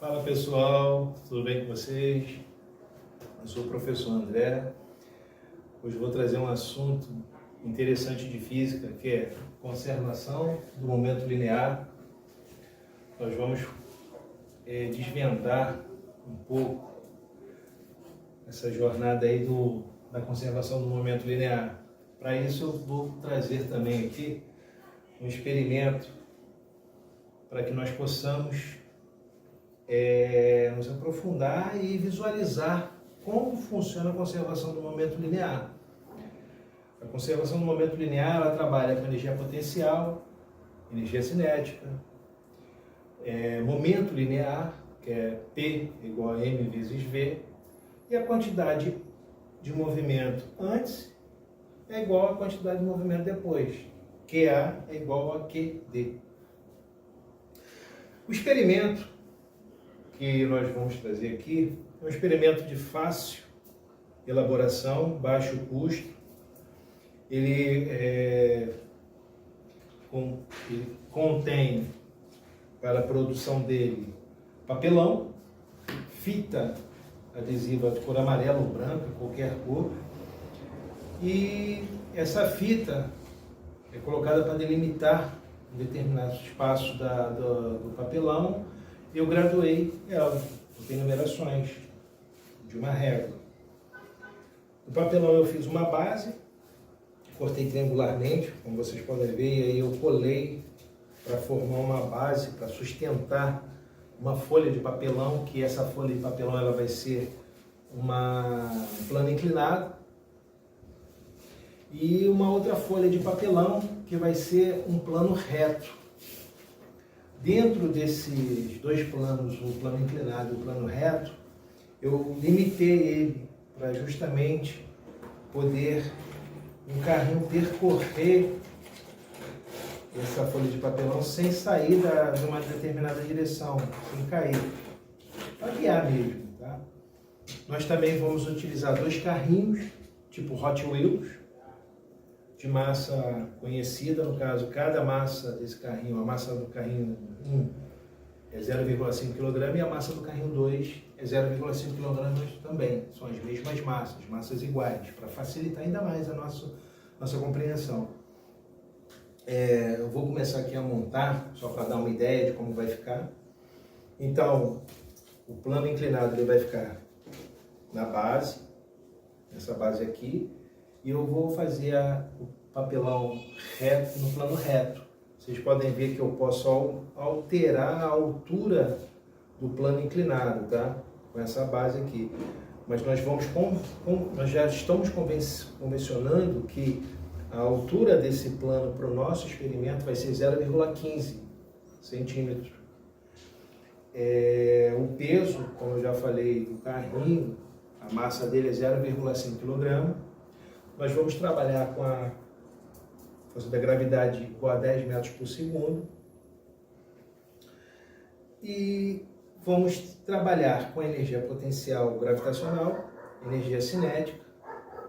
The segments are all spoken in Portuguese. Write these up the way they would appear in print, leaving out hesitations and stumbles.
Fala pessoal, tudo bem com vocês? Eu sou o professor André. Hoje eu vou trazer um assunto interessante de física, que é conservação do momento linear. Nós vamos desvendar um pouco essa jornada aí da conservação do momento linear. Para isso eu vou trazer também aqui um experimento para que nós possamos nos aprofundar e visualizar como funciona a conservação do momento linear. A conservação do momento linear, ela trabalha com energia potencial, energia cinética, momento linear, que é P igual a M vezes V, e a quantidade de movimento antes é igual à quantidade de movimento depois. QA é igual a QD. O experimento que nós vamos trazer aqui é um experimento de fácil elaboração, baixo custo. Ele contém, para a produção dele, papelão, fita adesiva de cor amarela ou branca, qualquer cor, e essa fita é colocada para delimitar um determinado espaço do papelão. Eu graduei ela, tem numerações de uma régua. No papelão eu fiz uma base, cortei triangularmente, como vocês podem ver, e aí eu colei para formar uma base, para sustentar uma folha de papelão, que essa folha de papelão ela vai ser um plano inclinado, e uma outra folha de papelão que vai ser um plano reto. Dentro desses dois planos, o plano inclinado e o plano reto, eu limitei ele para justamente poder um carrinho percorrer essa folha de papelão sem sair de uma determinada direção, sem cair, para guiar mesmo, tá? Nós também vamos utilizar dois carrinhos, tipo Hot Wheels, de massa conhecida. No caso, cada massa desse carrinho, a massa do carrinho 1 é 0,5 kg e a massa do carrinho 2 é 0,5 kg também. São as mesmas massas iguais, para facilitar ainda mais a nossa compreensão. Eu vou começar aqui a montar, só para dar uma ideia de como vai ficar. Então, o plano inclinado ele vai ficar na base, nessa base aqui, e eu vou fazer o papelão reto no plano reto. Vocês podem ver que eu posso alterar a altura do plano inclinado, tá? Com essa base aqui. Mas nós já estamos convencionando que a altura desse plano para o nosso experimento vai ser 0,15 centímetros. O peso, como eu já falei, do carrinho, a massa dele é 0,5 kg. Nós vamos trabalhar com a força da gravidade igual a 10 metros por segundo. E vamos trabalhar com energia potencial gravitacional, energia cinética,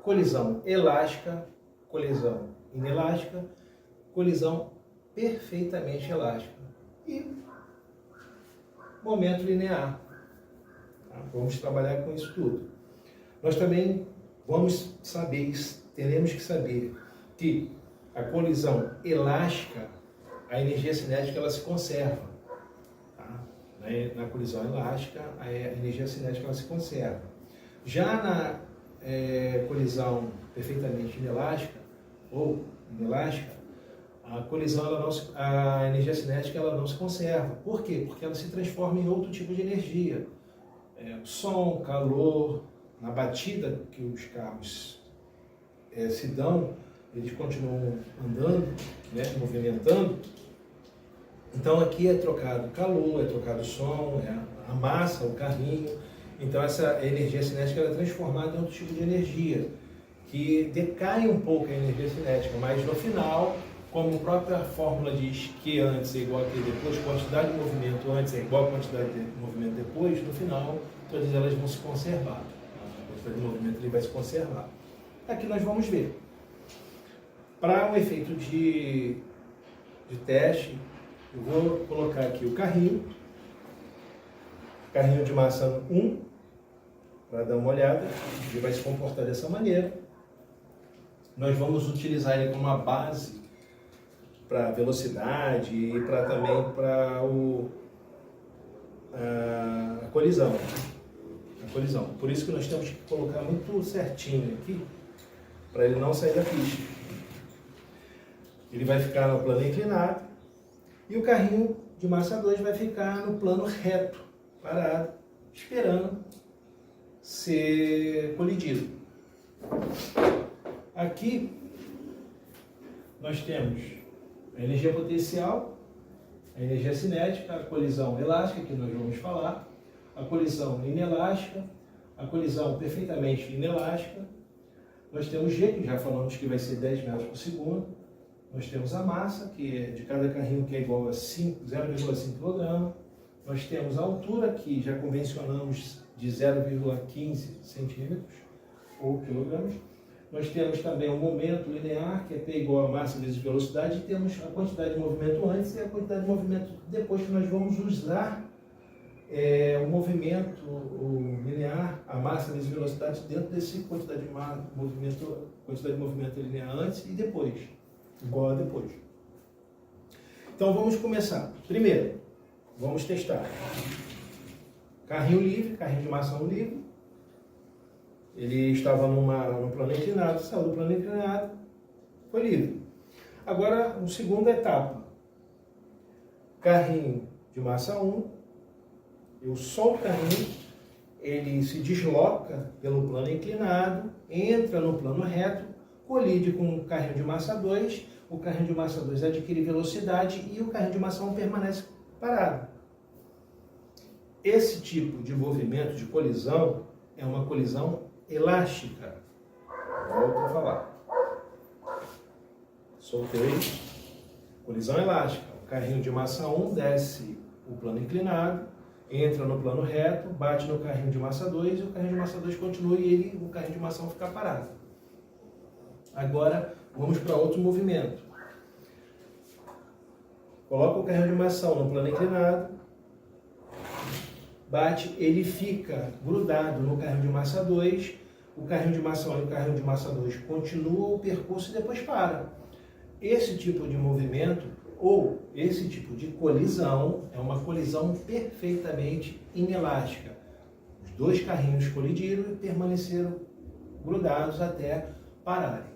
colisão elástica, colisão inelástica, colisão perfeitamente elástica e momento linear. Vamos trabalhar com isso tudo. Nós também teremos que saber que a colisão elástica, a energia cinética ela se conserva. Tá? Na colisão elástica, a energia cinética ela se conserva. Já na colisão perfeitamente inelástica ou inelástica, a energia cinética ela não se conserva. Por quê? Porque ela se transforma em outro tipo de energia. Som, calor, na batida que os carros se dão, eles continuam andando, né, movimentando. Então aqui é trocado calor, é trocado som, a massa, o carrinho. Então essa energia cinética ela é transformada em outro tipo de energia, que decai um pouco a energia cinética, mas no final, como a própria fórmula diz que antes é igual a que depois, quantidade de movimento antes é igual a quantidade de movimento depois, no final todas elas vão se conservar. A quantidade de movimento ele vai se conservar. Aqui nós vamos ver. Para um efeito de teste, eu vou colocar aqui o carrinho Carrinho de massa 1, para dar uma olhada, ele vai se comportar dessa maneira. Nós vamos utilizar ele como uma base para velocidade e também para a colisão. Por isso que nós temos que colocar muito certinho aqui, para ele não sair da pista. Ele vai ficar no plano inclinado e o carrinho de massa 2 vai ficar no plano reto, parado, esperando ser colidido. Aqui nós temos a energia potencial, a energia cinética, a colisão elástica, que nós vamos falar, a colisão inelástica, a colisão perfeitamente inelástica. Nós temos G, que já falamos que vai ser 10 metros por segundo. Nós temos a massa, que é de cada carrinho, que é igual a 0,5 kg. Nós temos a altura, que já convencionamos de 0,15 centímetros ou quilogramos. Nós temos também o momento linear, que é P igual a massa vezes velocidade, e temos a quantidade de movimento antes e a quantidade de movimento depois, que nós vamos usar o movimento linear, a massa vezes velocidade, dentro desse quantidade de movimento linear antes e depois, igual a depois. Então vamos começar. Primeiro, vamos testar. Carrinho livre, carrinho de massa 1 livre. Ele estava no plano inclinado, saiu do plano inclinado, foi livre. Agora, uma segunda etapa. Carrinho de massa 1, eu solto o carrinho, ele se desloca pelo plano inclinado, entra no plano reto, colide com o carrinho de massa 2, o carrinho de massa 2 adquire velocidade e o carrinho de massa 1 permanece parado. Esse tipo de movimento de colisão é uma colisão elástica. Volto a falar. Soltei. Colisão elástica. O carrinho de massa 1 desce o plano inclinado, entra no plano reto, bate no carrinho de massa 2 e o carrinho de massa 2 continua e o carrinho de massa 1 fica parado. Agora vamos para outro movimento. Coloca o carrinho de massa 1 no plano inclinado, bate, ele fica grudado no carrinho de massa 2, o carrinho de massa 1 e o carrinho de massa 2 continuam o percurso e depois para. Esse tipo de movimento, ou esse tipo de colisão, é uma colisão perfeitamente inelástica. Os dois carrinhos colidiram e permaneceram grudados até pararem.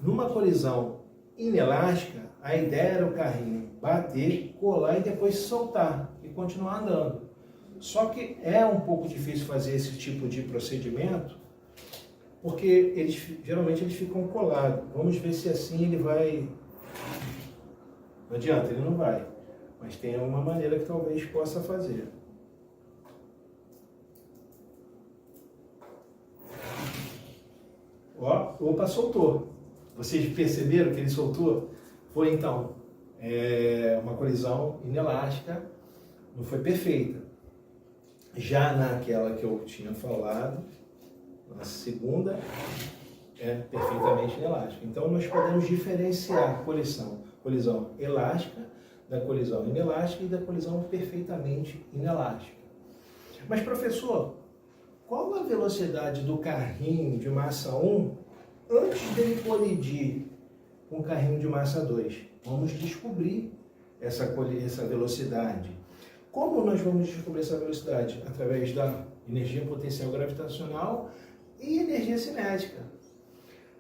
Numa colisão inelástica, a ideia era o carrinho bater, colar e depois soltar e continuar andando. Só que é um pouco difícil fazer esse tipo de procedimento, porque geralmente eles ficam colados. Vamos ver se assim ele vai... Não adianta, ele não vai. Mas tem uma maneira que talvez possa fazer. Ó, opa, soltou. Vocês perceberam que ele soltou? Foi então uma colisão inelástica, não foi perfeita. Já naquela que eu tinha falado, na segunda, é perfeitamente inelástica. Então nós podemos diferenciar a colisão elástica da colisão inelástica e da colisão perfeitamente inelástica. Mas professor, qual a velocidade do carrinho de massa 1 antes dele colidir com o carrinho de massa 2? Vamos descobrir essa velocidade. Como nós vamos descobrir essa velocidade? Através da energia potencial gravitacional e energia cinética.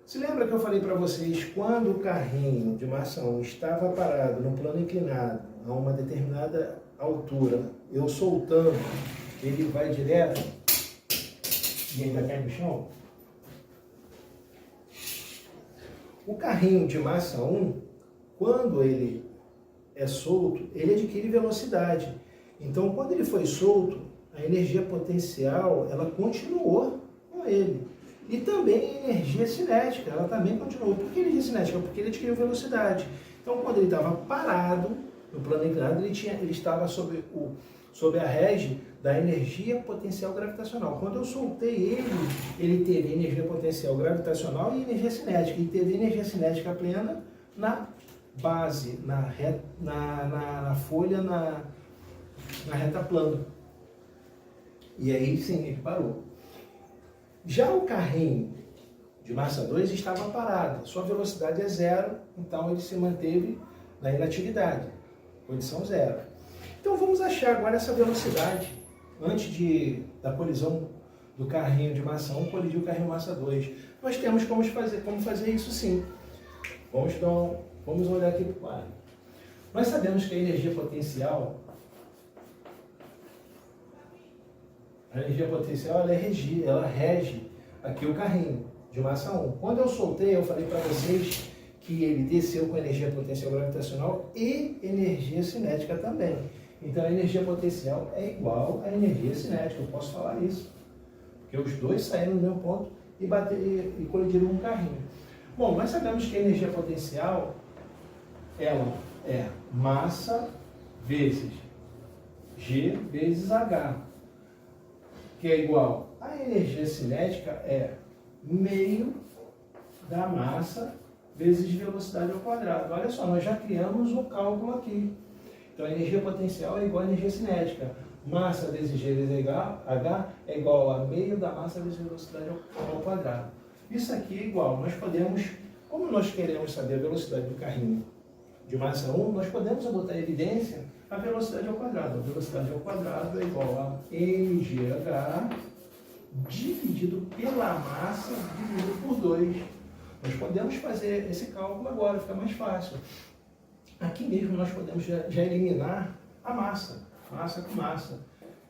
Se lembra que eu falei para vocês, quando o carrinho de massa 1 estava parado no plano inclinado a uma determinada altura, eu soltando, ele vai direto e ainda cai no chão? O carrinho de massa 1, quando ele é solto, ele adquire velocidade. Então, quando ele foi solto, a energia potencial, ela continuou com ele. E também a energia cinética, ela também continuou. Por que energia cinética? Porque ele adquiriu velocidade. Então, quando ele estava parado no plano inclinado, ele estava sob a rege da energia potencial gravitacional. Quando eu soltei ele teve energia potencial gravitacional e energia cinética. E teve energia cinética plena na base, na folha, na reta plana. E aí sim, ele parou. Já o carrinho de massa 2 estava parado, sua velocidade é zero, então ele se manteve na inatividade, condição zero. Então vamos achar agora essa velocidade, antes da colisão do carrinho de massa 1 colidir o carrinho massa 2. Nós temos como fazer isso sim. Vamos olhar aqui para o quadro. Nós sabemos que a energia potencial ela rege aqui o carrinho de massa 1. Quando eu soltei, eu falei para vocês que ele desceu com energia potencial gravitacional e energia cinética também. Então a energia potencial é igual à energia cinética, eu posso falar isso. Porque os dois saíram do mesmo ponto e colidiram com o carrinho. Bom, nós sabemos que a energia potencial ela é massa vezes G vezes H, que é igual a energia cinética é meio da massa vezes velocidade ao quadrado. Olha só, nós já criamos o cálculo aqui. Então a energia potencial é igual à energia cinética. Massa vezes G vezes H é igual a meio da massa vezes velocidade ao quadrado. Isso aqui é igual. Nós podemos, como nós queremos saber a velocidade do carrinho de massa 1, nós podemos botar em evidência a velocidade ao quadrado. A velocidade ao quadrado é igual a mgh dividido pela massa dividido por 2. Nós podemos fazer esse cálculo agora, fica mais fácil. Aqui mesmo nós podemos já eliminar a massa com massa.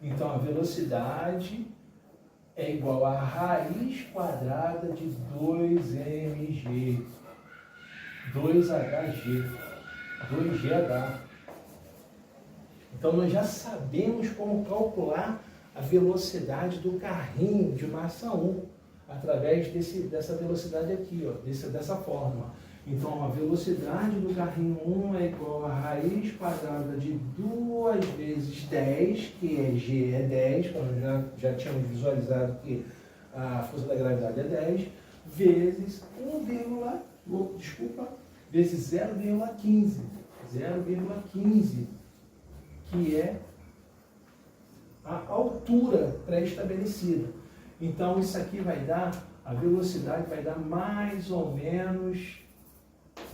Então a velocidade é igual a raiz quadrada de 2mg, 2hg, 2gh. Então nós já sabemos como calcular a velocidade do carrinho de massa 1 através dessa velocidade aqui, ó, dessa forma. Então a velocidade do carrinho 1 é igual a raiz quadrada de 2 vezes 10, que é G é 10, como já tínhamos visualizado que a força da gravidade é 10, vezes vezes 0,15, que é a altura pré-estabelecida. Então isso aqui vai dar, a velocidade vai dar mais ou menos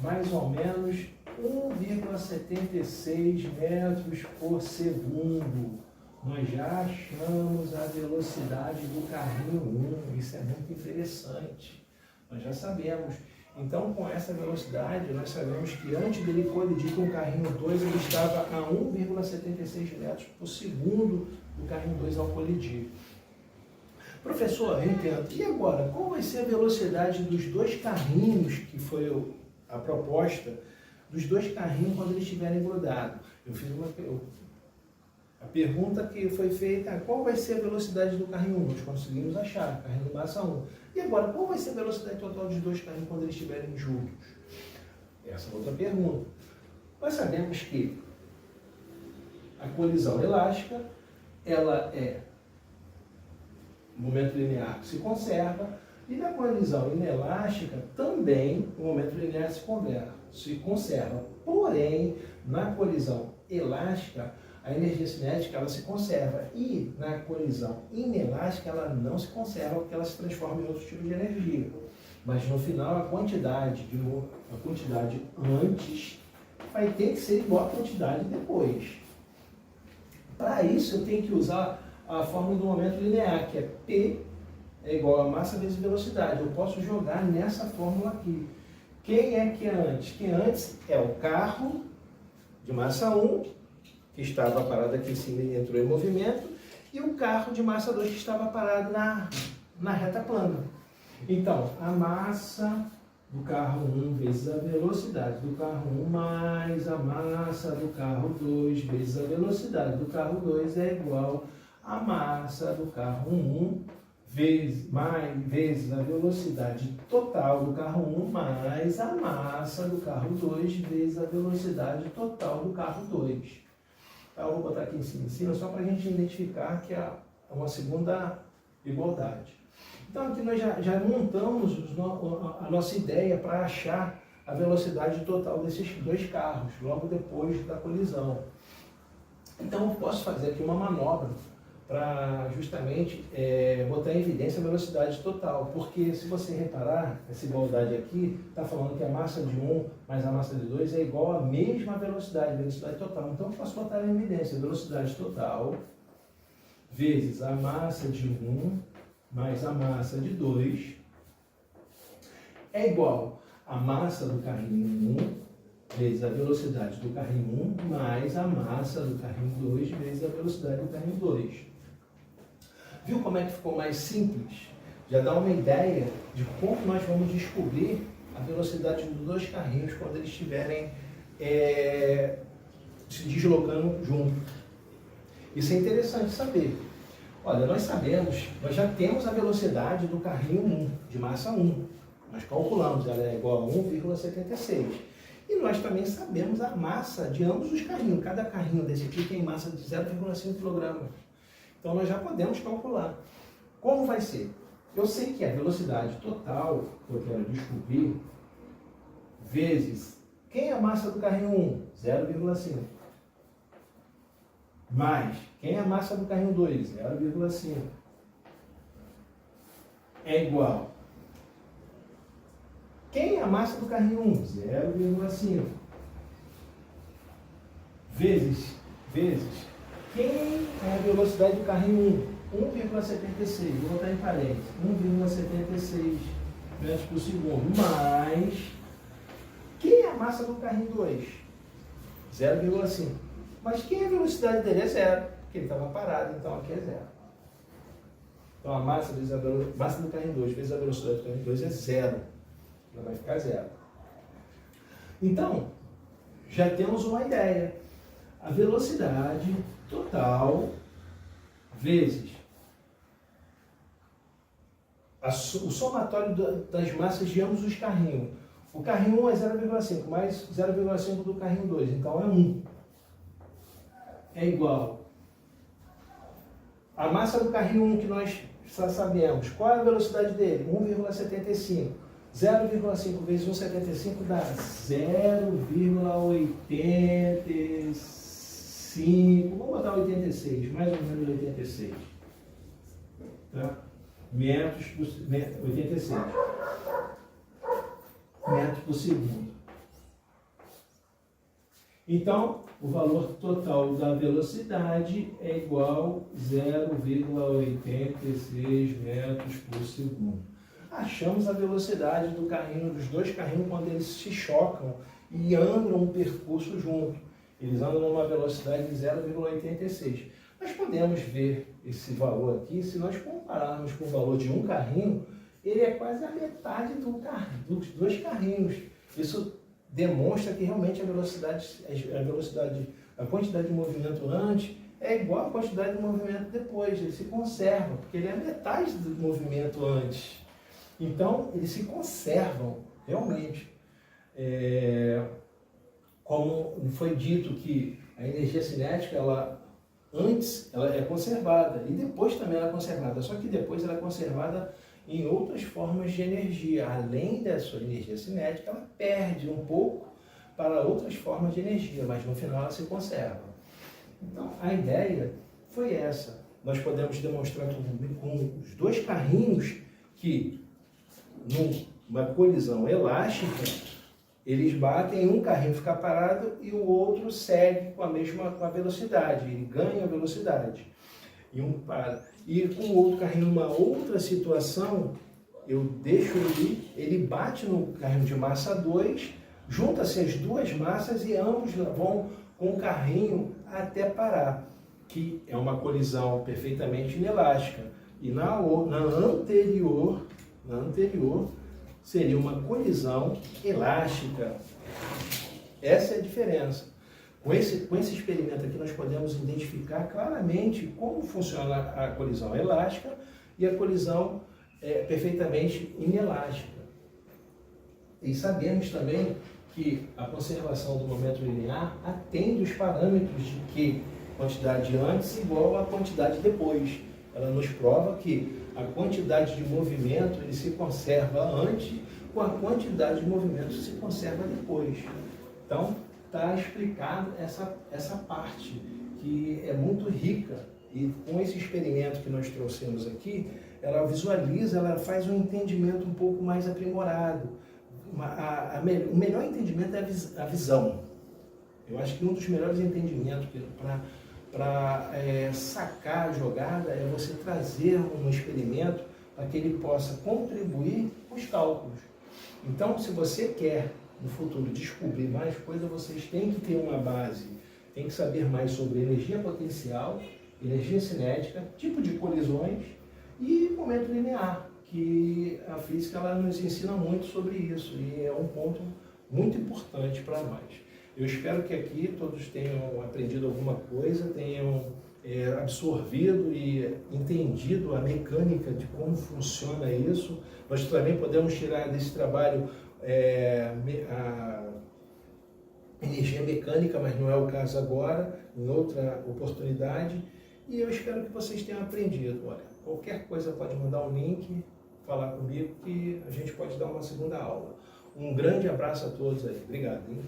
1,76 metros por segundo. Nós já achamos a velocidade do carrinho 1, isso é muito interessante. Nós já sabemos. Então, com essa velocidade, nós sabemos que antes dele colidir com o carrinho 2, ele estava a 1,76 metros por segundo do carrinho 2 ao colidir. Professor, eu entendo. E agora, qual vai ser a velocidade dos dois carrinhos, que foi a proposta, dos dois carrinhos quando eles estiverem grudados? Eu fiz a pergunta que foi feita, qual vai ser a velocidade do carrinho 1? Nós conseguimos achar, carrinho de massa 1. E agora, qual vai ser a velocidade total dos dois carrinhos quando eles estiverem juntos? Essa é outra pergunta. Nós sabemos que a colisão elástica, ela é momento linear que se conserva, e na colisão inelástica também o momento linear se conserva. Porém, na colisão elástica, a energia cinética ela se conserva, e na colisão inelástica ela não se conserva porque ela se transforma em outro tipo de energia. Mas no final a quantidade antes vai ter que ser igual à quantidade depois. Para isso eu tenho que usar a fórmula do momento linear, que é P é igual a massa vezes velocidade. Eu posso jogar nessa fórmula aqui. Quem é que é antes? Quem antes é o carro de massa 1, que estava parado aqui em cima e entrou em movimento, e o carro de massa 2 que estava parado na reta plana. Então, a massa do carro 1 vezes a velocidade do carro 1 mais a massa do carro 2 vezes a velocidade do carro 2 é igual a massa do carro 1 vezes a velocidade total do carro 1 mais a massa do carro 2 vezes a velocidade total do carro 2. Eu vou botar aqui em cima só para a gente identificar que é uma segunda igualdade. Então aqui nós já montamos a nossa ideia para achar a velocidade total desses dois carros, logo depois da colisão. Então eu posso fazer aqui uma manobra para justamente botar em evidência a velocidade total, porque se você reparar, essa igualdade aqui está falando que a massa de 1 mais a massa de 2 é igual à mesma velocidade total. Então eu posso botar em evidência a velocidade total vezes a massa de 1 mais a massa de 2 é igual à massa do carrinho 1 vezes a velocidade do carrinho 1 mais a massa do carrinho 2 vezes a velocidade do carrinho 2. Viu como é que ficou mais simples? Já dá uma ideia de como nós vamos descobrir a velocidade dos dois carrinhos quando eles estiverem se deslocando junto. Isso é interessante saber. Olha, nós já temos a velocidade do carrinho 1, de massa 1. Nós calculamos, ela é igual a 1,76. E nós também sabemos a massa de ambos os carrinhos. Cada carrinho desse aqui tem massa de 0,5 kg. Então nós já podemos calcular. Como vai ser? Eu sei que a velocidade total que eu quero descobrir vezes quem é a massa do carrinho 1? 0,5. Mais quem é a massa do carrinho 2? 0,5. É igual. Quem é a massa do carrinho 1? 0,5. Vezes quem é a velocidade do carrinho 1? 1,76. Vou botar em parênteses. 1,76 metros por segundo. Mais quem é a massa do carrinho 2? 0,5. Mas quem é a velocidade dele? É 0. Porque ele estava parado, então aqui é 0. Então a massa do carrinho 2 vezes a velocidade do carrinho 2 é 0. Ela vai ficar 0. Então, já temos uma ideia. A velocidade total vezes o somatório das massas de ambos os carrinhos. O carrinho 1 é 0,5, mais 0,5 do carrinho 2, então é 1. É igual. A massa do carrinho 1 que nós já sabemos, qual é a velocidade dele? 1,75. 0,5 vezes 1,75 dá 0,85. Vamos botar 86, mais ou menos 86. Tá? Metros por 86. Metros por segundo. Então, o valor total da velocidade é igual a 0,86 metros por segundo. Achamos a velocidade dos dois carrinhos quando eles se chocam e andam um percurso junto. Eles andam numa velocidade de 0,86. Nós podemos ver esse valor aqui, se nós compararmos com o valor de um carrinho, ele é quase a metade dos dois carrinhos. Isso demonstra que realmente a quantidade de movimento antes é igual à quantidade de movimento depois. Ele se conserva, porque ele é a metade do movimento antes. Então, eles se conservam realmente. Como foi dito que a energia cinética, antes ela é conservada e depois também ela é conservada. Só que depois ela é conservada em outras formas de energia. Além da sua energia cinética, ela perde um pouco para outras formas de energia, mas no final ela se conserva. Então, a ideia foi essa. Nós podemos demonstrar com os dois carrinhos que, numa colisão elástica, eles batem, um carrinho fica parado e o outro segue com a velocidade, ele ganha velocidade. E um para. E com o outro carrinho, numa outra situação, eu deixo ele bate no carrinho de massa 2, junta-se as duas massas e ambos vão com o carrinho até parar, que é uma colisão perfeitamente inelástica. E na anterior seria uma colisão elástica. Essa é a diferença. Com esse experimento aqui, nós podemos identificar claramente como funciona a colisão elástica e a colisão perfeitamente inelástica. E sabemos também que a conservação do momento linear atende os parâmetros de que quantidade antes igual a quantidade depois. Ela nos prova que a quantidade de movimento ele se conserva antes, com a quantidade de movimento se conserva depois. Então, está explicado essa parte, que é muito rica, e com esse experimento que nós trouxemos aqui, ela visualiza, ela faz um entendimento um pouco mais aprimorado. O melhor entendimento é a visão. Eu acho que um dos melhores entendimentos para sacar a jogada é você trazer um experimento para que ele possa contribuir com os cálculos. Então, se você quer no futuro descobrir mais coisas, vocês têm que ter uma base, tem que saber mais sobre energia potencial, energia cinética, tipo de colisões e momento linear, que a física ela nos ensina muito sobre isso e é um ponto muito importante para nós. Eu espero que aqui todos tenham aprendido alguma coisa, tenham absorvido e entendido a mecânica de como funciona isso. Nós também podemos tirar desse trabalho a energia mecânica, mas não é o caso agora, em outra oportunidade. E eu espero que vocês tenham aprendido. Olha, qualquer coisa pode mandar um link, falar comigo que a gente pode dar uma segunda aula. Um grande abraço a todos aí. Obrigado, hein?